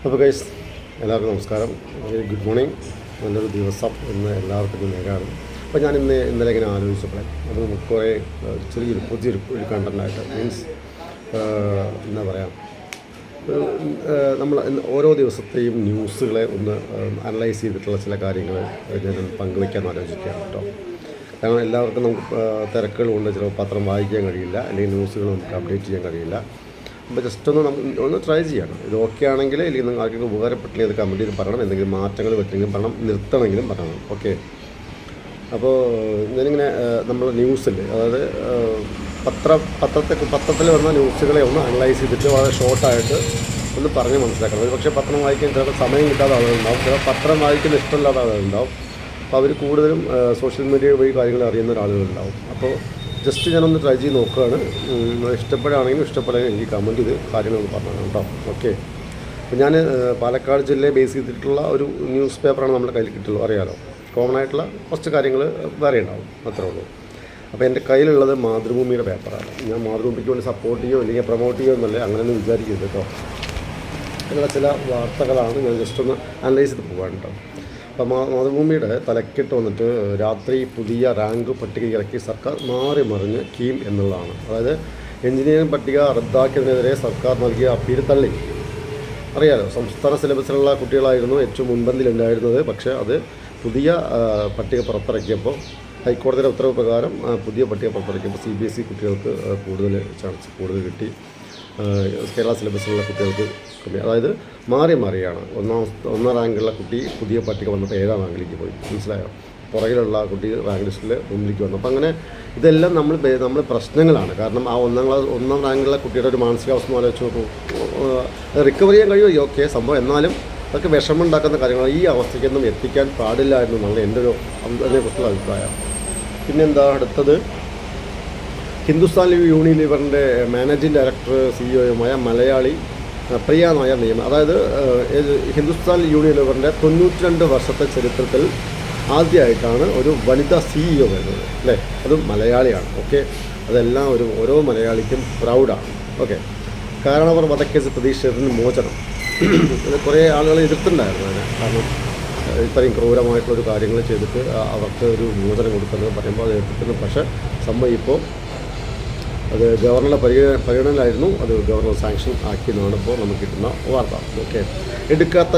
അപ്പോൾ ഗൈസ് എല്ലാവർക്കും നമസ്കാരം, ഗുഡ് മോർണിംഗ്. നല്ലൊരു ദിവസം ഇന്ന് എല്ലാവർക്കും നേരാണ്. അപ്പോൾ ഞാൻ ഇന്നലെ ഇങ്ങനെ ആലോചിച്ചപ്പോൾ അത് നമുക്ക് കുറേ പുതിയൊരു കണ്ടൻ്റായിട്ട് മീൻസ് എന്താ പറയുക, ഒരു നമ്മൾ ഓരോ ദിവസത്തെയും ന്യൂസുകളെ ഒന്ന് അനലൈസ് ചെയ്തിട്ടുള്ള ചില കാര്യങ്ങൾ ഞാൻ പങ്കുവയ്ക്കാൻ ആലോചിക്കുകയാണ് കേട്ടോ. കാരണം എല്ലാവർക്കും നമുക്ക് തിരക്കുകളുണ്ട്, ചിലപ്പോൾ പത്രം വായിക്കാൻ കഴിയില്ല, അല്ലെങ്കിൽ ന്യൂസുകൾ നമുക്ക് അപ്ഡേറ്റ് ചെയ്യാൻ കഴിയില്ല. അപ്പോൾ ജസ്റ്റ് ഒന്ന് ട്രൈ ചെയ്യണം. ഇത് ഓക്കെ ആണെങ്കിൽ, അല്ലെങ്കിൽ നിങ്ങൾ ആർക്കെങ്കിലും ഉപകാരപ്പെട്ടില്ലെങ്കിൽ അത് കമൻറ്റ് ചെയ്ത് പറയണം. എന്തെങ്കിലും മാറ്റങ്ങൾ പറ്റണമെങ്കിലും പറയണം, നിർത്തണമെങ്കിലും പറയണം. ഓക്കെ. അപ്പോൾ ഞാനിങ്ങനെ നമ്മൾ ന്യൂസിൽ, അതായത് പത്രത്തിൽ വന്ന ന്യൂസുകളെ ഒന്ന് അനലൈസ് ചെയ്തിട്ട് വളരെ ഷോർട്ടായിട്ട് ഒന്ന് പറഞ്ഞ് മനസ്സിലാക്കണം. ഒരു പക്ഷേ പത്രം വായിക്കാൻ ചിലപ്പോൾ സമയം കിട്ടാത്ത ആളുകളുണ്ടാവും, ചില പത്രം വായിക്കുന്ന ഇഷ്ടമില്ലാത്ത ആളുകളുണ്ടാവും. അപ്പോൾ അവർ കൂടുതലും സോഷ്യൽ മീഡിയ വഴി കാര്യങ്ങൾ അറിയുന്ന ഒരാളുകളുണ്ടാവും. അപ്പോൾ ജസ്റ്റ് ഞാനൊന്ന് ട്രൈ ചെയ്ത് നോക്കുകയാണ്. ഇഷ്ടപ്പെടുകയാണെങ്കിലും ഇഷ്ടപ്പെടുകയാണെങ്കിൽ എനിക്ക് കമൻറ്റ് ചെയ്ത് കാര്യങ്ങളൊന്ന് പറഞ്ഞു കേട്ടോ. ഓക്കെ. അപ്പോൾ ഞാൻ പാലക്കാട് ജില്ലയെ ബേസ് ചെയ്തിട്ടുള്ള ഒരു ന്യൂസ് പേപ്പറാണ് നമ്മുടെ കയ്യിൽ കിട്ടുള്ളൂ, അറിയാമല്ലോ. കോമൺ ആയിട്ടുള്ള കുറച്ച് കാര്യങ്ങൾ വേറെ ഉണ്ടാവും, അത്രേ ഉള്ളൂ. അപ്പോൾ എൻ്റെ കയ്യിലുള്ളത് മാതൃഭൂമിയുടെ പേപ്പറാണ്. ഞാൻ മാതൃഭൂമിക്ക് വേണ്ടി സപ്പോർട്ട് ചെയ്യുമോ അല്ലെങ്കിൽ പ്രൊമോട്ട് ചെയ്യുമോ എന്നല്ലേ അങ്ങനെയൊന്നും വിചാരിക്കരുത് കേട്ടോ. അങ്ങനെയുള്ള ചില വാർത്തകളാണ് ഞാൻ ജസ്റ്റ് ഒന്ന് അനലൈസ് ചെയ്ത് പോകാൻ കേട്ടോ. അപ്പോൾ മാതൃഭൂമിയുടെ തലക്കെട്ട് വന്നിട്ട് രാത്രി പുതിയ റാങ്ക് പട്ടിക ഇറക്കി സർക്കാർ മാറി മറിഞ്ഞ് കീം എന്നുള്ളതാണ്. അതായത് എഞ്ചിനീയറിംഗ് പട്ടിക റദ്ദാക്കിയതിനെതിരെ സർക്കാർ നൽകിയ അപ്പീൽ തള്ളി. അറിയാലോ, സംസ്ഥാന സിലബസിലുള്ള കുട്ടികളായിരുന്നു ഏറ്റവും മുൻപന്തിയിലുണ്ടായിരുന്നത്. പക്ഷേ അത് പുതിയ പട്ടിക പുറത്തിറക്കിയപ്പോൾ, ഹൈക്കോടതിയുടെ ഉത്തരവ് പ്രകാരം പുതിയ പട്ടിക പുറത്തിറക്കിയപ്പോൾ CBSE കുട്ടികൾക്ക് ചാൻസ് കൂടുതൽ കിട്ടി. കേരള സിലബസിലുള്ള കുട്ടികൾക്ക് കമ്മി, അതായത് മാറിയാണ്. ഒന്നാം റാങ്കുള്ള കുട്ടി പുതിയ പട്ടിക വന്നപ്പോൾ 7ാം റാങ്കിലേക്ക് പോയി, മനസ്സിലായോ? പുറകിലുള്ള കുട്ടി റാങ്ക് ലിസ്റ്റിൽ മുന്നിലേക്ക് വന്നു. അപ്പോൾ അങ്ങനെ ഇതെല്ലാം നമ്മൾ പ്രശ്നങ്ങളാണ്. കാരണം ആ ഒന്നാം റാങ്കിലുള്ള കുട്ടിയുടെ ഒരു മാനസികാവസ്ഥ ആലോചിച്ച് നോക്കൂ. റിക്കവർ ചെയ്യാൻ കഴിയുമോ? ഓക്കെ സംഭവം. എന്നാലും അതൊക്കെ വിഷമമുണ്ടാക്കുന്ന കാര്യങ്ങളാണ്. ഈ അവസ്ഥയ്ക്കൊന്നും എത്തിക്കാൻ പാടില്ലായിരുന്നു എന്നാണ് എൻ്റെ ഒരു അതിനെക്കുറിച്ചുള്ള അഭിപ്രായം. പിന്നെന്താ, അടുത്തത് ഹിന്ദുസ്ഥാൻ യൂണിലിവറിൻ്റെ managing director CEO Malayali Priya Nair നിയമനം. അതായത് ഹിന്ദുസ്ഥാൻ യൂണിലിവറിൻ്റെ 92 വർഷത്തെ ചരിത്രത്തിൽ ആദ്യമായിട്ടാണ് ഒരു വനിതാ CEO വരുന്നത്, അല്ലേ? അതും മലയാളിയാണ്. ഓക്കെ. അതെല്ലാം ഓരോ മലയാളിക്കും പ്രൗഡാണ്. ഓക്കെ. കാരണവർ വധക്കേസ് പ്രതിഷേധത്തിന് മോചനം. ഇത് കുറേ ആളുകൾ എതിർത്തുണ്ടായിരുന്നു അതിനെ. കാരണം ഇത്രയും ക്രൂരമായിട്ടുള്ളൊരു കാര്യങ്ങൾ ചെയ്തിട്ട് അവർക്ക് ഒരു മോചനം കൊടുക്കുന്നത് പറയുമ്പോൾ അത് എതിർക്കുന്നു. പക്ഷേ സംഭവം ഇപ്പോൾ അത് ഗവർണറുടെ പരിഗണനയിലായിരുന്നു. അത് ഗവർണർ സാങ്ഷൻ ആക്കിയെന്നാണ് ഇപ്പോൾ നമുക്ക് കിട്ടുന്ന വാർത്ത. ഓക്കെ. എടുക്കാത്ത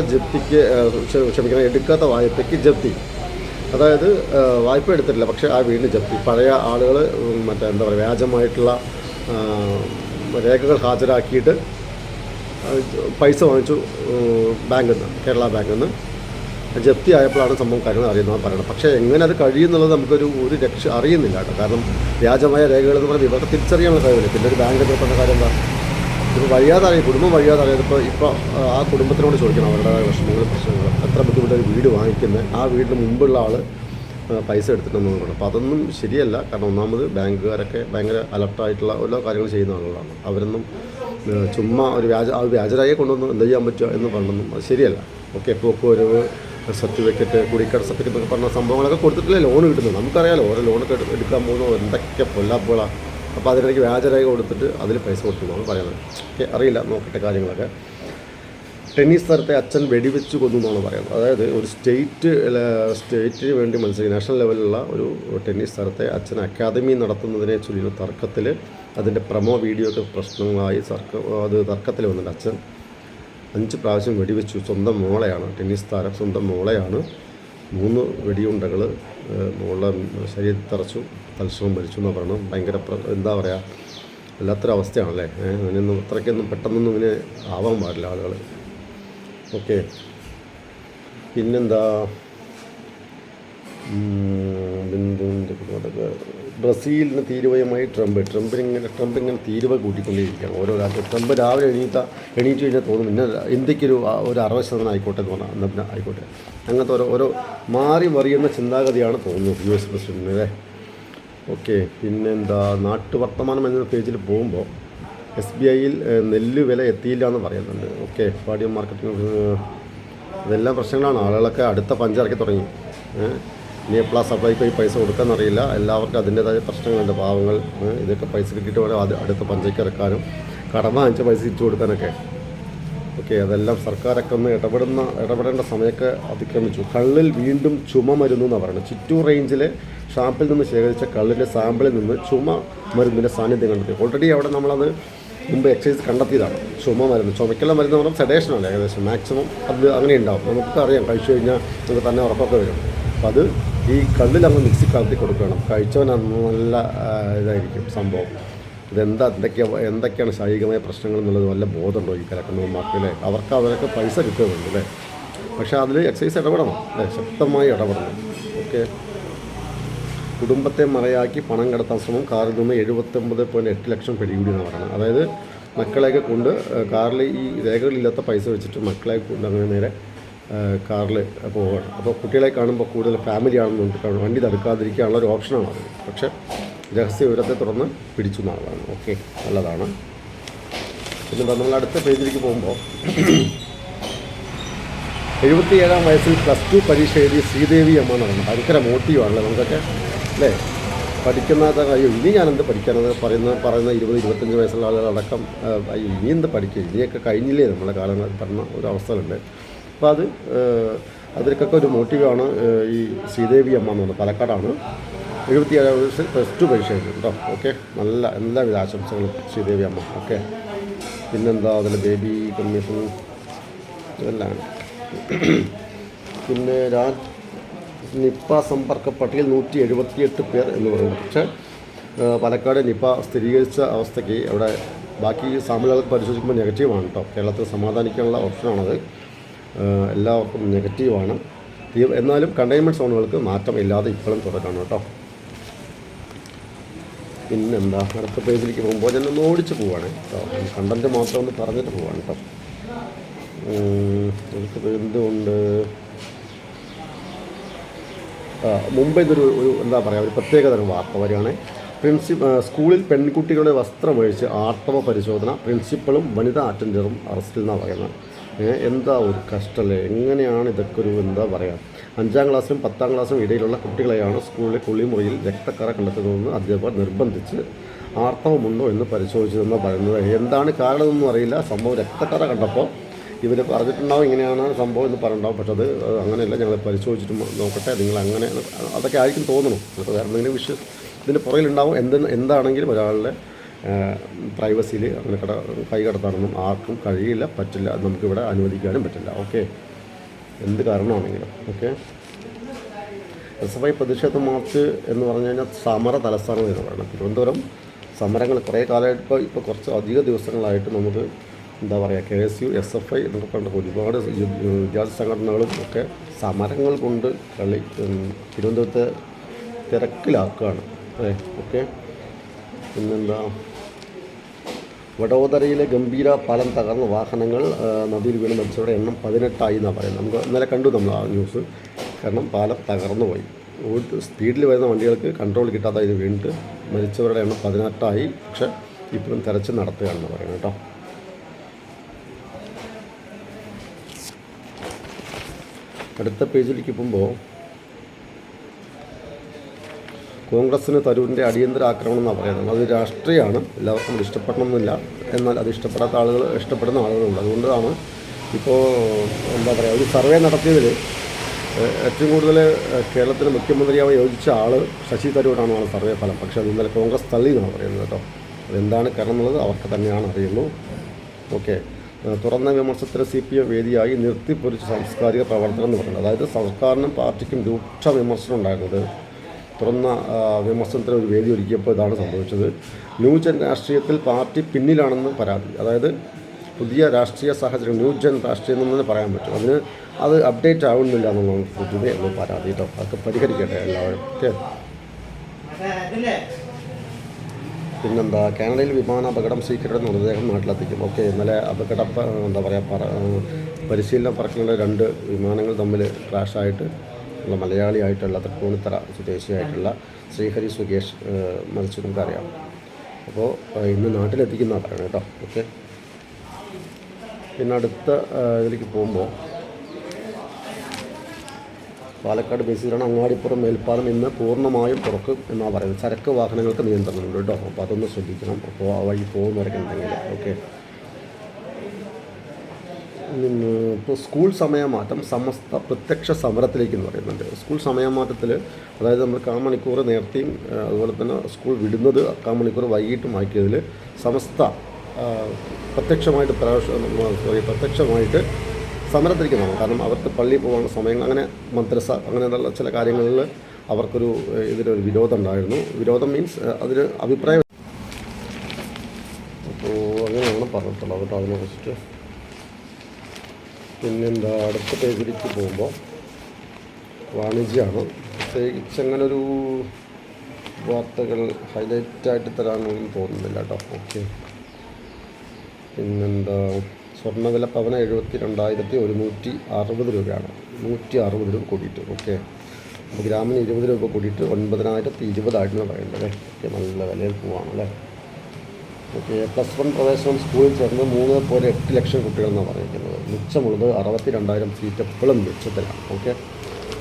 വായ്പയ്ക്ക് ജപ്തി. അതായത് വായ്പ എടുത്തിട്ടില്ല, പക്ഷേ ആ വീടിന് ജപ്തി. പഴയ ആളുകൾ എന്താ പറയുക, വ്യാജമായിട്ടുള്ള രേഖകൾ ഹാജരാക്കിയിട്ട് പൈസ വാങ്ങിച്ചു ബാങ്കിൽ നിന്ന്, കേരള ബാങ്കിൽ നിന്ന്. ജപ്തി ആയപ്പോഴാണ് സംഭവം കാര്യങ്ങൾ അറിയുന്നതാണ് പറയുന്നത്. പക്ഷേ എങ്ങനെ അത് കഴിയുന്നുള്ളത് നമുക്കൊരു രക്ഷ അറിയുന്നില്ല കേട്ടോ. കാരണം വ്യാജമായ രേഖകൾ എന്ന് പറഞ്ഞാൽ ഇവർക്ക് തിരിച്ചറിയാനുള്ള കഴിവില്ല. പിന്നെ ഒരു ബാങ്ക് പറഞ്ഞ കാര്യം എന്താ, ഇത് വഴിയാതറിയാം, കുടുംബം വഴിയാതറിയാം. ഇപ്പോൾ ആ കുടുംബത്തിനോട് ചോദിക്കണം അവരുടേതായ വിഷമങ്ങൾ, പ്രശ്നങ്ങൾ, എത്ര ബുദ്ധിമുട്ടൊരു വീട് വാങ്ങിക്കുന്നത്, ആ വീടിന് മുമ്പുള്ള ആൾ പൈസ എടുത്തിട്ടെന്ന് പറഞ്ഞു. അപ്പോൾ അതൊന്നും ശരിയല്ല. കാരണം ഒന്നാമത് ബാങ്കുകാരൊക്കെ ഭയങ്കര അലർട്ടായിട്ടുള്ള ഓരോ കാര്യങ്ങൾ ചെയ്യുന്ന ആളുകളാണ്. അവരൊന്നും ചുമ്മാ ഒരു വ്യാജരായി കൊണ്ടുവന്ന് എന്ത് ചെയ്യാൻ പറ്റുക എന്ന് പറഞ്ഞൊന്നും അത് ശരിയല്ല. ഓക്കെ. പോക്കുവരവ് സർട്ടിഫിക്കറ്റ്, കുടിക്കാട് സർട്ടിഫിക്കറ്റ് എന്നൊക്കെ പറഞ്ഞ സംഭവങ്ങളൊക്കെ കൊടുത്തിട്ടില്ലേ ലോൺ കിട്ടുന്നത്. നമുക്കറിയാലോ, ഓരോ ലോണൊക്കെ എടുക്കാൻ പോകുന്നത് എന്തൊക്കെ പൊല്ലാപ്പോളാണ്. അപ്പോൾ അതിനിടയ്ക്ക് വ്യാജരേഖ കൊടുത്തിട്ട് അതിൽ പൈസ കൊടുക്കുന്നതാണ് പറയുന്നത്. ഓക്കെ. അറിയില്ല, നോക്കട്ടെ കാര്യങ്ങളൊക്കെ. ടെന്നീസ് താരത്തെ അച്ഛൻ വെടിവെച്ച് കൊന്നു എന്നാണ് പറയുന്നത്. അതായത് ഒരു സ്റ്റേറ്റിന് വേണ്ടി മത്സരിക്കുന്ന നാഷണൽ ലെവലിലുള്ള ഒരു ടെന്നീസ് താരത്തെ അച്ഛൻ അക്കാദമി നടത്തുന്നതിനെ ചൊല്ലിയുള്ള തർക്കത്തിൽ അതിൻ്റെ പ്രമോ വീഡിയോ ഒക്കെ പ്രശ്നങ്ങളായി തർക്കത്തിൽ വന്നിട്ട് അച്ഛൻ 5 പ്രാവശ്യം വെടിവെച്ചു. സ്വന്തം മോളെയാണ്, ടെന്നീസ് താരം സ്വന്തം മോളെയാണ്. 3 വെടിയുണ്ടകൾ മോളുടെ ശരീരത്തിൽ തറച്ചു, തൽക്ഷണം മരിച്ചു എന്നാണ് പറയുന്നത്. ഭയങ്കര എന്താ പറയുക, വല്ലാത്തൊരു അവസ്ഥയാണല്ലേ. അങ്ങനെയൊന്നും അത്രയ്ക്കൊന്നും പെട്ടെന്നൊന്നും ഇങ്ങനെ ആവാൻ പാടില്ല ആളുകൾ. ഓക്കെ. പിന്നെന്താ, ബ്രസീലിന് തീരുവയുമായി ട്രംപിങ്ങനെ തീരുവ കൂട്ടിക്കൊണ്ടേയിരിക്കുകയാണ് ഓരോ രാജ്യം. ട്രംപ് രാവിലെ എണീറ്റ് കഴിഞ്ഞാൽ തോന്നും പിന്നെ ഇന്ത്യക്കൊരു 60% ആയിക്കോട്ടെ എന്ന് പറഞ്ഞാൽ എന്നാൽ പിന്നെ ആയിക്കോട്ടെ. അങ്ങനത്തെ ഓരോ മാറി മറിയുന്ന ചിന്താഗതിയാണ് തോന്നുന്നു US പ്രസിഡന്റിന്, അല്ലേ? ഓക്കെ. പിന്നെന്താ, നാട്ടുവർത്തമാനം എന്ന പേജിൽ പോകുമ്പോൾ SBIയിൽ നെല്ല് വില എത്തിയില്ല എന്ന് പറയുന്നുണ്ട്. ഓക്കെ. പാടിയം മാർക്കറ്റിംഗ് ഇതെല്ലാം പ്രശ്നങ്ങളാണ്. ആളുകളൊക്കെ അടുത്ത പഞ്ചിറക്കി തുടങ്ങി. ഇനി എപ്പോഴാണ് സപ്ലൈക്ക് ഈ പൈസ കൊടുക്കാമെന്നറിയില്ല. എല്ലാവർക്കും അതിൻ്റേതായ പ്രശ്നങ്ങളുണ്ട്. പാവങ്ങൾ ഇതൊക്കെ പൈസ കിട്ടിയിട്ട് വേണം അടുത്ത പഞ്ചയ്ക്ക് ഇറക്കാനും കടമ വാങ്ങിച്ച പൈസ തിരിച്ചു കൊടുക്കാനൊക്കെ. ഓക്കെ, അതെല്ലാം സർക്കാരൊക്കെ ഒന്ന് ഇടപെടേണ്ട സമയമൊക്കെ അതിക്രമിച്ചു. കള്ളിൽ വീണ്ടും ചുമ മരുന്ന് എന്നാണ് പറയുന്നത്. ചിറ്റൂർ റേഞ്ചിലെ ഷാപ്പിൽ നിന്ന് ശേഖരിച്ച കള്ളിൻ്റെ സാമ്പിളിൽ നിന്ന് ചുമ മരുന്നിൻ്റെ സാന്നിധ്യം കണ്ടെത്തി. ഓൾറെഡി അവിടെ നമ്മളത് മുമ്പ് എക്സൈസ് കണ്ടെത്തിയതാണ്. ചുമ മരുന്ന്, ചുമയ്ക്കുള്ള മരുന്ന് പറഞ്ഞാൽ സെഡേഷനല്ല, ഏകദേശം മാക്സിമം അത് അങ്ങനെ ഉണ്ടാവും. നമുക്കറിയാം, കഴിച്ചു കഴിഞ്ഞാൽ നമുക്ക് തന്നെ ഉറപ്പൊക്കെ വരും. അപ്പം അത് ഈ കള്ളിൽ അങ്ങ് മിക്സി കലർത്തി കൊടുക്കണം. കഴിച്ചവൻ നല്ല ഇതായിരിക്കും സംഭവം. എന്തൊക്കെയാണ് ശാരീരികമായ പ്രശ്നങ്ങൾ എന്നുള്ളത് വല്ല ബോധമുണ്ടോ ഈ കലക്കുന്നവന്മാർക്ക് അല്ലേ? അവരൊക്കെ പൈസ കിട്ടുന്നുണ്ട് അല്ലേ? പക്ഷേ അതിൽ എക്സൈസ് ഇടപെടണം അല്ലേ, ശക്തമായി ഇടപെടണം. ഓക്കെ. കുടുംബത്തെ മറയാക്കി പണം കടത്താൻ ശ്രമം, കാറിൽ നിന്ന് 79.8 ലക്ഷം പിടികൂടി എന്നാണ് പറയുന്നത്. അതായത് മക്കളെയൊക്കെ കൊണ്ട് കാറിൽ ഈ രേഖകളില്ലാത്ത പൈസ വെച്ചിട്ട് മക്കളെ കൊണ്ട് അങ്ങനെ നേരെ കാറിൽ പോവുകയാണ്. അപ്പോൾ കുട്ടികളെ കാണുമ്പോൾ കൂടുതൽ ഫാമിലി ആണെന്ന് പറഞ്ഞിട്ട് വണ്ടി തടുക്കാതിരിക്കാനുള്ള ഒരു ഓപ്ഷനാണ് അത്. പക്ഷേ രഹസ്യ വിവരത്തെ തുടർന്ന് പിടിച്ചു എന്നുള്ളതാണ്. ഓക്കെ, നല്ലതാണ്. പിന്നെ നമ്മൾ അടുത്ത പേജിലേക്ക് പോകുമ്പോൾ 77-ാം വയസ്സിൽ +2 പരീക്ഷ എഴുതി ശ്രീദേവി അമ്മ എന്ന് പറയുന്നത് ഭയങ്കര മോട്ടീവാണല്ലോ നമുക്കൊക്കെ അല്ലേ? പഠിക്കുന്ന അയ്യോ ഇനി ഞാനെന്ത് പഠിക്കാനത് പറയുന്ന 20-25 വയസ്സുള്ള ആളുകളടക്കം അയ്യോ ഇനി എന്ത് പഠിക്കുക, ഇനിയൊക്കെ കഴിഞ്ഞില്ലേ നമ്മളെ കാലം പറഞ്ഞ ഒരു അവസ്ഥകളുണ്ട്. അപ്പോൾ അതിലേക്കൊക്കെ ഒരു മോട്ടീവാണ് ഈ ശ്രീദേവി അമ്മ എന്ന് പറയുന്നത്. പാലക്കാടാണ്. 77-ാം വയസ്സിൽ +2 പരീക്ഷ എഴുതി കേട്ടോ. ഓക്കെ, നല്ല എല്ലാവിധ ആശംസകളും ശ്രീദേവി അമ്മ. ഓക്കെ. പിന്നെന്താ അതിൽ ബേബി കമ്മീഷൻ ഇതെല്ലാം. പിന്നെ നിപ്പ സമ്പർക്ക പട്ടികയിൽ 178 പേർ എന്ന് പറയുന്നത്. പക്ഷേ പാലക്കാട് നിപ്പ സ്ഥിരീകരിച്ച അവസ്ഥയ്ക്ക് അവിടെ ബാക്കി സാമ്പിളുകൾ പരിശോധിക്കുമ്പോൾ നെഗറ്റീവാണ് കേട്ടോ. കേരളത്തിൽ സമാധാനിക്കാനുള്ള ഓപ്ഷനാണത്. എല്ലാവർക്കും നെഗറ്റീവാണ്. എന്നാലും കണ്ടെയ്ൻമെൻറ്റ് സോണുകൾക്ക് മാറ്റമില്ലാതെ ഇപ്പോഴും തുടരാണ് കേട്ടോ. പിന്നെന്താ അടുത്ത പേജിലേക്ക് പോകുമ്പോൾ ഞാൻ ഒന്ന് ഓടിച്ച് പോവുകയാണ് കേട്ടോ. കണ്ടൻറ്റ് മാത്രം ഒന്ന് പറഞ്ഞിട്ട് പോവാണ് കേട്ടോ. അടുത്ത എന്തുകൊണ്ട് മുമ്പ് ഇതൊരു എന്താ പറയുക, ഒരു പ്രത്യേകതരം വാർത്ത വരികയാണ്. സ്കൂളിൽ പെൺകുട്ടികളുടെ വസ്ത്രമഴിച്ച് ആർത്തവ പരിശോധന, പ്രിൻസിപ്പളും വനിതാ അറ്റൻഡറും അറസ്റ്റിൽ എന്നാണ് പറയുന്നത്. എന്താ ഒരു കഷ്ടമല്ലേ? എങ്ങനെയാണ് ഇതൊക്കെ ഒരു എന്താ പറയുക? 5-ാം ക്ലാസ്സിലും 10-ാം ക്ലാസ്സിലും ഇടയിലുള്ള കുട്ടികളെയാണ് സ്കൂളിലെ കുളിമുറിയിൽ രക്തക്കറ കണ്ടെത്തുന്നതെന്ന് അധ്യാപകർ നിർബന്ധിച്ച് ആർത്തവമുണ്ടോ എന്ന് പരിശോധിച്ചതെന്നാണ് പറയുന്നത്. എന്താണ് കാരണമെന്നൊന്നും അറിയില്ല. സംഭവം രക്തക്കറ കണ്ടപ്പോൾ ഇവർ പറഞ്ഞിട്ടുണ്ടാവും ഇങ്ങനെയാണ് സംഭവം എന്ന് പറഞ്ഞിട്ടുണ്ടാവും. പക്ഷെ അത് അങ്ങനെയല്ല, ഞങ്ങൾ പരിശോധിച്ചിട്ട് നോക്കട്ടെ, നിങ്ങൾ അങ്ങനെ അതൊക്കെ ആയിരിക്കും തോന്നുന്നു. അപ്പോൾ വേറെ എന്തെങ്കിലും ഇതിൻ്റെ പുറകിലുണ്ടാവും. എന്താണെങ്കിലും ഒരാളുടെ പ്രൈവസിയിൽ അങ്ങനെ കൈ കടത്താനൊന്നും ആർക്കും കഴിയില്ല, പറ്റില്ല. നമുക്കിവിടെ അനുവദിക്കാനും പറ്റില്ല. ഓക്കെ, എന്ത് കാരണമാണെങ്കിലും. ഓക്കെ. SFI പ്രതിഷേധ മാർച്ച് എന്ന് പറഞ്ഞു കഴിഞ്ഞാൽ സമര തലസ്ഥാനം എന്ന് പറയുന്നത് തിരുവനന്തപുരം. സമരങ്ങൾ കുറേ കാലമായിട്ട് ഇപ്പോൾ കുറച്ച് അധിക ദിവസങ്ങളായിട്ട് നമുക്ക് എന്താ പറയുക, KSU, SFI എന്നൊക്കെ പറഞ്ഞ ഒരുപാട് വിദ്യാർത്ഥി സംഘടനകളും ഒക്കെ സമരങ്ങൾ കൊണ്ട് തിരുവനന്തപുരത്തെ തിരക്കിലാക്കുകയാണ്. ഓക്കെ. പിന്നെന്താ, വഡോദരയിലെ ഗംഭീര പാലം തകർന്ന വാഹനങ്ങൾ നദിയിൽ വീണ് മരിച്ചവരുടെ എണ്ണം 18 എന്നാണ് പറയുന്നത്. നമുക്ക് ഇന്നലെ കണ്ടു നമ്മൾ ആ ന്യൂസ്. കാരണം പാലം തകർന്നു പോയി. സ്പീഡിൽ വരുന്ന വണ്ടികൾക്ക് കൺട്രോൾ കിട്ടാത്ത ഇത് വീണിട്ട് മരിച്ചവരുടെ എണ്ണം 18. പക്ഷേ ഇപ്പോഴും തെരച്ചിൽ നടത്തുകയാണെന്ന് പറയുന്നത് കേട്ടോ. അടുത്ത പേജിലേക്ക് പോകുമ്പോൾ കോൺഗ്രസ്സിന് തരൂരിൻ്റെ അടിയന്തര ആക്രമണം എന്നാണ് പറയുന്നത്. അത് രാഷ്ട്രീയമാണ്, എല്ലാവർക്കും അത് ഇഷ്ടപ്പെടണമെന്നില്ല. എന്നാൽ അത് ഇഷ്ടപ്പെടുന്ന ആളുകളുണ്ട്. അതുകൊണ്ടാണ് ഇപ്പോൾ എന്താ പറയുക, ഒരു സർവേ നടത്തിയതിൽ ഏറ്റവും കൂടുതൽ കേരളത്തിന് മുഖ്യമന്ത്രിയാവാൻ യോജിച്ച ആൾ ശശി തരൂരാണെന്നാണ് സർവേ ഫലം. പക്ഷേ അത് ഇന്നലെ കോൺഗ്രസ് തള്ളി എന്നാണ് പറയുന്നത് കേട്ടോ. അതെന്താണ് കാരണം എന്നുള്ളത് അവർക്ക് തന്നെയാണ് അറിയുള്ളൂ. ഓക്കെ. തുറന്ന വിമർശനത്തിന് CPM വേദിയായി നിർത്തിപ്പൊരിച്ച സാംസ്കാരിക പ്രവർത്തനം എന്ന് പറയുന്നത്. അതായത് സർക്കാരിനും പാർട്ടിക്കും രൂക്ഷ വിമർശനം ഉണ്ടായിരുന്നത്. തുറന്ന വിമർശനത്തിന് ഒരു വേദി ഒരുക്കിയപ്പോൾ ഇതാണ് സംഭവിച്ചത്. ന്യൂജൻ രാഷ്ട്രീയത്തിൽ പാർട്ടി പിന്നിലാണെന്ന് പരാതി. അതായത് പുതിയ രാഷ്ട്രീയ സാഹചര്യം, ന്യൂജൻ രാഷ്ട്രീയം എന്ന് തന്നെ പറയാൻ പറ്റും. അത് അപ്ഡേറ്റ് ആവുന്നില്ല എന്നുള്ളതാണ് പൊതുവെ എന്ന് പരാതി കേട്ടോ. അതൊക്കെ പരിഹരിക്കട്ടെ എല്ലാവരും. ഓക്കെ. പിന്നെന്താ, കാനഡയിൽ വിമാനാപകടം, സീക്രട്ട് മൃതദേഹം നാട്ടിലെത്തിക്കും. ഓക്കെ. ഇന്നലെ എന്താ പറയുക, പരിശീലനം പറക്കുന്ന 2 വിമാനങ്ങൾ തമ്മിൽ ക്രാഷായിട്ട് ഉള്ള മലയാളിയായിട്ടുള്ള തൃപ്പൂണിത്തറ സ്വദേശിയായിട്ടുള്ള ശ്രീഹരി സുകേഷ് മരിച്ചു നമുക്കറിയാം. അപ്പോൾ ഇന്ന് നാട്ടിലെത്തിക്കുന്നതാണ് പറയുന്നത് കേട്ടോ. ഓക്കെ. പിന്നെ അടുത്ത ഇതിലേക്ക് പോകുമ്പോൾ പാലക്കാട് ബേസിലാണ് അങ്ങാടിപ്പുറം മേൽപ്പാലം ഇന്ന് പൂർണ്ണമായും തുറക്കും എന്നാണ് പറയുന്നത്. ചരക്ക് വാഹനങ്ങൾക്ക് നിയന്ത്രണമുണ്ട് കേട്ടോ. അപ്പോൾ അതൊന്ന് ശ്രദ്ധിക്കണം. അപ്പോൾ ആ വഴി പോകുന്നവരൊക്കെ ഉണ്ടെങ്കിൽ. ഓക്കെ. ഇപ്പോൾ സ്കൂൾ സമയമാറ്റം സമസ്ത പ്രത്യക്ഷ സമരത്തിലേക്ക് എന്ന് പറയുന്നുണ്ട്. സ്കൂൾ സമയമാറ്റത്തിൽ അതായത് നമ്മൾ കാമണിക്കൂർ നേരത്തെയും അതുപോലെ തന്നെ സ്കൂൾ വിടുന്നത് കാമണിക്കൂർ വൈകിട്ടും ആക്കിയതിൽ സമസ്ത പ്രത്യക്ഷമായിട്ട് സമരത്തിരിക്കുന്നതാണ്. കാരണം അവർക്ക് പള്ളിയിൽ പോകാനുള്ള സമയങ്ങൾ അങ്ങനെ മദ്രസ അങ്ങനെയുള്ള ചില കാര്യങ്ങളിൽ അവർക്കൊരു ഇതിലൊരു വിരോധം ഉണ്ടായിരുന്നു. വിരോധം മീൻസ് അതിന് അഭിപ്രായം. അപ്പോൾ അങ്ങനെയാണ് പറഞ്ഞിട്ടുള്ളത് കേട്ടോ അതിനെക്കുറിച്ചിട്ട്. പിന്നെന്താ അടുത്ത പേജിലേക്ക് പോകുമ്പോൾ വാണിജ്യമാണ്. പ്രത്യേകിച്ച് അങ്ങനെ ഒരു വാർത്തകൾ ഹൈലൈറ്റായിട്ട് തരാനൊന്നും തോന്നുന്നില്ല കേട്ടോ. ഓക്കെ, പിന്നെന്താ സ്വർണ്ണവില പവന 72,160 രൂപയാണ്. 160 രൂപ കൂടിയിട്ട്. ഓക്കെ, അപ്പോൾ ഗ്രാമിന് 20 രൂപ കൂടിയിട്ട് 9,020 പറയുന്നത് അല്ലേ. ഓക്കെ, നല്ല വിലയിൽ പോവാണല്ലേ. ഓക്കെ, +1 പ്രവേശനം സ്കൂളിൽ ചേർന്ന് 3.8 ലക്ഷം കുട്ടികളെന്നാണ് പറഞ്ഞിരിക്കുന്നത്. മിച്ചമുള്ളത് 62,000 സീറ്റ് എപ്പോഴും മിച്ചത്തിലാണ്. ഓക്കെ,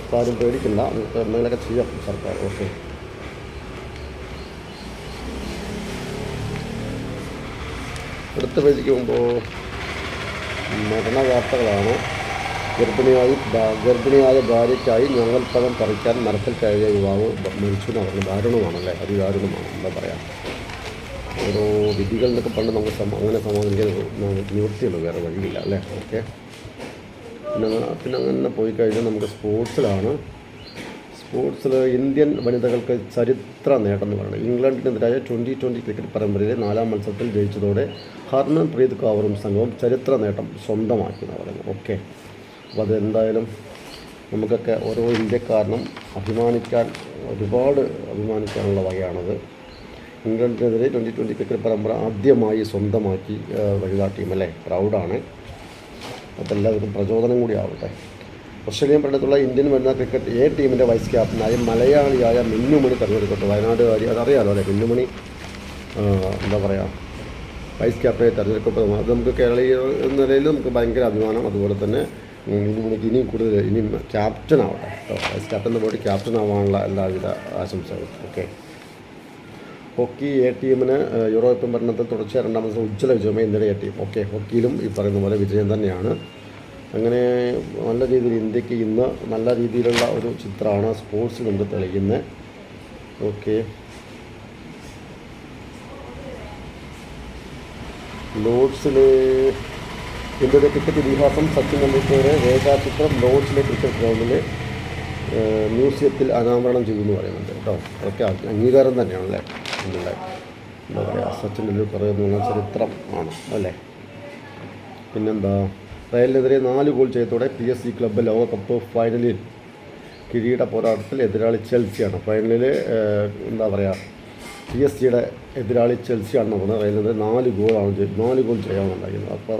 അപ്പോൾ ആരും പേടിക്കില്ല, നമുക്ക് എന്തെങ്കിലുമൊക്കെ ചെയ്യാം സർക്കാർ. ഓക്കെ, അടുത്ത പേജിക്ക് പോകുമ്പോൾ മരണ വാർത്തകളാണ്. ഗർഭിണിയായ ഭാര്യയ്ക്കായി ഞങ്ങൾപ്പഴം പറിക്കാൻ മരത്തിൽ കയറിയ യുവാവ് മരിച്ചു എന്ന് പറഞ്ഞത് ദാരുണമാണല്ലേ. അതിദാരുണമാണ്. എന്താ പറയുക, ഓരോ വിധികൾ എന്നൊക്കെ പണ്ട് നമുക്ക് അങ്ങനെ സമാധാനിക്കാൻ നിവൃത്തിയുള്ളൂ, വേറെ വഴിയില്ല അല്ലേ. ഓക്കെ, പിന്നെ അങ്ങനെ പോയി കഴിഞ്ഞാൽ നമുക്ക് സ്പോർട്സിലാണ്. സ്പോർട്സിൽ ഇന്ത്യൻ വനിതകൾക്ക് ചരിത്ര നേട്ടം എന്ന് പറയുന്നത് ഇംഗ്ലണ്ടിനെതിരായ 2020 ക്രിക്കറ്റ് പരമ്പരയിലെ 4ാം മത്സരത്തിൽ ജയിച്ചതോടെ ഹർമൻപ്രീത് കൗറും സംഘവും ചരിത്ര നേട്ടം സ്വന്തമാക്കി എന്ന് പറയുന്നത്. ഓക്കെ, അപ്പോൾ അതെന്തായാലും നമുക്കൊക്കെ ഓരോ ഇന്ത്യക്കാരനും ഒരുപാട് അഭിമാനിക്കാനുള്ള വകയാണത്. ഇംഗ്ലണ്ടിനെതിരെ 2020 ക്രിക്കറ്റ് പരമ്പര ആദ്യമായി സ്വന്തമാക്കി വനിതാ ടീം അല്ലേ. പ്രൗഡാണ്. അതെല്ലാവർക്കും പ്രചോദനം കൂടി ആവട്ടെ. ഓസ്ട്രേലിയൻ പണ്ടത്തുള്ള ഇന്ത്യൻ വനിതാ ക്രിക്കറ്റ് എ ടീമിൻ്റെ വൈസ് ക്യാപ്റ്റനായി മലയാളിയായ മിന്നുമണി തെരഞ്ഞെടുക്കപ്പെട്ടു. വയനാടുകാരി, അതറിയാലോ അല്ലേ. മിന്നുമണി എന്താ പറയുക, വൈസ് ക്യാപ്റ്റനായി തെരഞ്ഞെടുക്കപ്പെടും. അത് നമുക്ക് കേരളീയ എന്ന നിലയിൽ നമുക്ക് ഭയങ്കര അഭിമാനം. അതുപോലെ തന്നെ മിന്നുമണിക്ക് ഇനിയും കൂടുതൽ ഇനിയും ക്യാപ്റ്റൻ ആവട്ടെ കേട്ടോ. വൈസ് ക്യാപ്റ്റൻ പോയിട്ട് ക്യാപ്റ്റൻ ആവാനുള്ള എല്ലാവിധ ആശംസകളും. ഓക്കെ, ഹോക്കി എ ടീമിന് യൂറോപ്യൻ പര്യടനത്തിൽ തുടർച്ചയായ 2ാം മത്സരം ഉജ്ജ്വല വിജയമായി ഇന്ത്യയുടെ എ ടീം. ഓക്കെ, ഹോക്കിയിലും ഈ പറയുന്ന പോലെ വിജയം തന്നെയാണ്. അങ്ങനെ നല്ല രീതിയിൽ ഇന്ത്യക്ക് ഇന്ന് നല്ല രീതിയിലുള്ള ഒരു ചിത്രമാണ് സ്പോർട്സിൽ നമുക്ക് തെളിയുന്നത്. ഓക്കെ, ലോർഡ്സിൽ ഇന്ത്യയുടെ ക്രിക്കറ്റ് ഇതിഹാസം സച്ചിൻ ടെണ്ടുൽക്കറുടെ രേഖാചിത്രം ലോർഡ്സിലെ ക്രിക്കറ്റ് ഗ്രൗണ്ടിൽ മ്യൂസിയത്തിൽ അനാവരണം ചെയ്യുമെന്ന് പറയുന്നുണ്ട് കേട്ടോ. അതൊക്കെ അംഗീകാരം തന്നെയാണല്ലേ. എന്താ പറയുക, സച്ചിൻ ടെണ്ടുൽക്കർ എന്നുള്ള ചരിത്രം ആണ് അല്ലേ. പിന്നെന്താ, റയലിനെതിരെ 4 ഗോൾ ചെയ്തതോടെ PSG ക്ലബ്ബ് ലോകകപ്പ് ഫൈനലിൽ കിരീട പോരാട്ടത്തിൽ എതിരാളി ചെൽസിയാണ്. ഫൈനലിൽ എന്താ പറയുക, PSG എതിരാളി ചെൽസിയാണെന്ന് പറഞ്ഞത്. റയലിനെതിരെ 4 ഗോൾ ചെയ്യാനുണ്ടായിരുന്നത്. അപ്പോൾ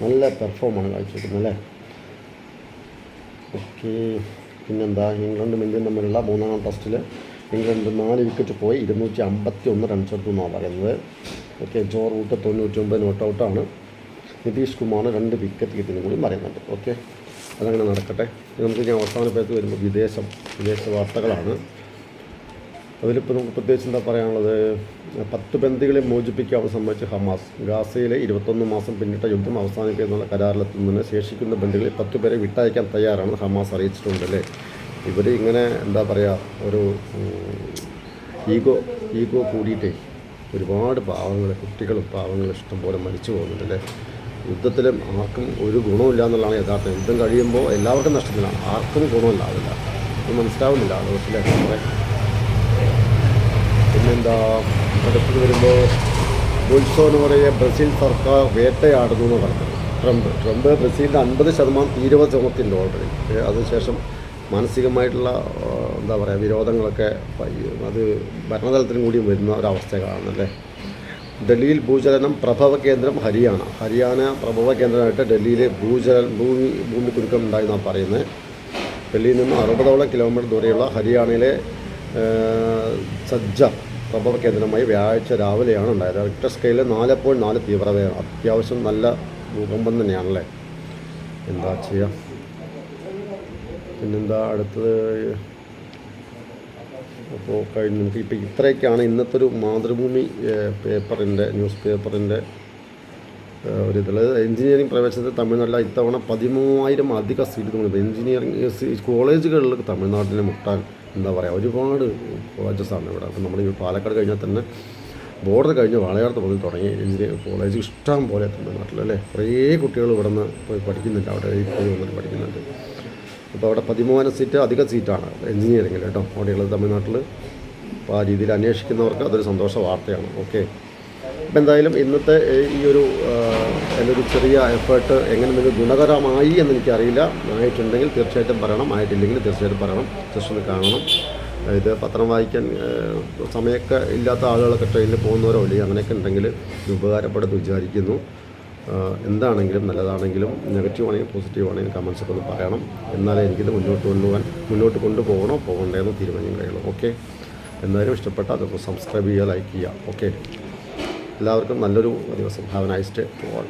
നല്ല പെർഫോമാണ് കാഴ്ചവെക്കുന്നത് അല്ലേ. ഓക്കെ, പിന്നെന്താ, ഇംഗ്ലണ്ടും ഇന്ത്യയും തമ്മിലുള്ള 3ാം ടെസ്റ്റിൽ ഇംഗ്ലണ്ട് 4 വിക്കറ്റ് പോയി 251 റൺസ് എടുത്തു എന്നാണ് പറയുന്നത്. ഓക്കെ, ജോ റൂട്ട് 99 നോട്ട് ഔട്ടാണ്. നിതീഷ് കുമാറിന് 2 വിക്കറ്റ് കിട്ടിയെന്ന് കൂടി പറയുന്നുണ്ട്. ഓക്കെ, അതങ്ങനെ നടക്കട്ടെ. നമുക്ക് ഞാൻ അവസാന പേർക്ക് വരുമ്പോൾ വിദേശ വാർത്തകളാണ്. അതിലിപ്പോൾ നമുക്ക് പ്രത്യേകിച്ച് എന്താ പറയാനുള്ളത്, 10 ബന്ദികളെ മോചിപ്പിക്കാമെന്ന് സമ്മതിച്ച് ഹമാസ്. ഗാസയിലെ 21 മാസം പിന്നിട്ട യുദ്ധം അവസാനിപ്പിക്കുന്നുള്ള കരാറിലെത്തുന്നതിന് ശേഷിക്കുന്ന ബന്ദികളെ 10 പേരെ വിട്ടയക്കാൻ തയ്യാറാണെന്ന് ഹമാസ് അറിയിച്ചിട്ടുണ്ടല്ലേ. ഇവർ ഇങ്ങനെ എന്താ പറയുക, ഒരു ഈഗോ കൂടിയിട്ടേ ഒരുപാട് കുട്ടികളും പാവങ്ങളും ഇഷ്ടംപോലെ മരിച്ചു പോകുന്നുണ്ടല്ലേ. യുദ്ധത്തിൽ ആർക്കും ഒരു ഗുണമില്ല എന്നുള്ളതാണ് യഥാർത്ഥം. യുദ്ധം കഴിയുമ്പോൾ എല്ലാവർക്കും നഷ്ടത്തിലാണ്, ആർക്കും ഗുണമില്ലാവില്ല. അത് മനസ്സിലാവുന്നില്ല ആളുകളെ. പിന്നെന്താ, അടുത്തത് വരുമ്പോൾ ബോൾസോനാരോയെ ബ്രസീൽ സർക്കാർ വേട്ടയാടുന്നു എന്ന് പറഞ്ഞത് ട്രംപ് ബ്രസീലിൻ്റെ 50% തീരുവ ചുമത്തിൻ്റെ ഓൾറെഡി. അതിനുശേഷം മാനസികമായിട്ടുള്ള എന്താ പറയുക വിരോധങ്ങളൊക്കെ അത് ഭരണതലത്തിനും കൂടി വരുന്ന ഒരവസ്ഥകളാണല്ലേ. ഡൽഹിയിൽ ഭൂചലനം, പ്രഭവ കേന്ദ്രം ഹരിയാന പ്രഭവ കേന്ദ്രമായിട്ട് ഡൽഹിയിൽ ഭൂമി കുലുക്കം ഉണ്ടായെന്നാണ് പറയുന്നത്. ഡൽഹിയിൽ നിന്ന് 60ഓളം കിലോമീറ്റർ ദൂരെയുള്ള ഹരിയാനയിലെ സജ്ജ പ്രഭവ കേന്ദ്രമായി വ്യാഴാഴ്ച രാവിലെയാണ് ഉണ്ടായത്. റിക്ടർ സ്കെയിലിൽ 4.4 തീവ്രതയാണ്. അത്യാവശ്യം നല്ല ഭൂകമ്പം തന്നെയാണല്ലേ. എന്താ ചെയ്യുക. പിന്നെന്താ അടുത്തത്, അപ്പോൾ കഴിഞ്ഞ് നമുക്ക് ഇത്രയൊക്കെയാണ് ഇന്നത്തെ ഒരു മാതൃഭൂമി ന്യൂസ് പേപ്പറിൻ്റെ ഒരിതിൽ എഞ്ചിനീയറിംഗ് പ്രവേശനത്തിൽ തമിഴ്നാട്ടിൽ ഇത്തവണ 13,000 അധിക സീറ്റ് തോന്നുന്നു. എഞ്ചിനീയറിംഗ് കോളേജുകളിൽ തമിഴ്നാട്ടിൽ മുട്ടാൻ എന്താ പറയുക, ഒരുപാട് കോളേജസാണ് ഇവിടെ. അപ്പം നമ്മൾ ഈ പാലക്കാട് കഴിഞ്ഞാൽ തന്നെ ബോർഡർ കഴിഞ്ഞ് വാളയാർത്ത് മുതൽ തുടങ്ങി എഞ്ചിനീയറിംഗ് കോളേജ് ഇഷ്ടം പോലെ തമിഴ്നാട്ടിൽ അല്ലേ. കുറേ കുട്ടികൾ ഇവിടെ നിന്ന് പോയി പഠിക്കുന്നുണ്ട്, അവിടെ പോയി വന്നിട്ട് പഠിക്കുന്നുണ്ട്. അപ്പോൾ അവിടെ 13 സീറ്റ് അധിക സീറ്റാണ് എഞ്ചിനീയറിംഗിൽ കേട്ടോ അവിടെയുള്ളത് തമിഴ്നാട്ടിൽ. അപ്പോൾ ആ രീതിയിൽ അന്വേഷിക്കുന്നവർക്ക് അതൊരു സന്തോഷ വാർത്തയാണ്. ഓക്കെ, അപ്പോൾ എന്തായാലും ഇന്നത്തെ ഈ ഒരു എൻ്റെ ഒരു ചെറിയ എഫേർട്ട് എങ്ങനെ നിങ്ങൾക്ക് ഗുണകരമായി എന്ന് എനിക്കറിയില്ല. ആയിട്ടുണ്ടെങ്കിൽ തീർച്ചയായിട്ടും പറയണം, ആയിട്ടില്ലെങ്കിൽ തീർച്ചയായിട്ടും പറയണം. ജസ്റ്റ് ഒന്ന് കാണണം. ഇത് പത്രം വായിക്കാൻ സമയമൊക്കെ ഇല്ലാത്ത ആളുകളൊക്കെ ട്രെയിനിൽ പോകുന്നവരോ അല്ലെങ്കിൽ അങ്ങനെയൊക്കെ ഉണ്ടെങ്കിൽ ഇത് ഉപകാരപ്പെടുമെന്ന് വിചാരിക്കുന്നു. എന്താണെങ്കിലും നല്ലതാണെങ്കിലും നെഗറ്റീവ് ആണെങ്കിലും പോസിറ്റീവ് ആണെങ്കിലും കമൻസൊക്കെ ഒന്ന് പറയണം. എന്നാലേ എനിക്കിത് മുന്നോട്ട് കൊണ്ടുപോകണോ പോകണ്ടേന്ന് തീരുമാനിക്കാൻ കഴിയുള്ളൂ. ഓക്കെ, എന്തായാലും ഇഷ്ടപ്പെട്ട അതൊന്ന് സബ്സ്ക്രൈബ് ചെയ്യുക, ലൈക്ക് ചെയ്യുക. ഓക്കെ, എല്ലാവർക്കും നല്ലൊരു ദിവസം. Have a nice day to all.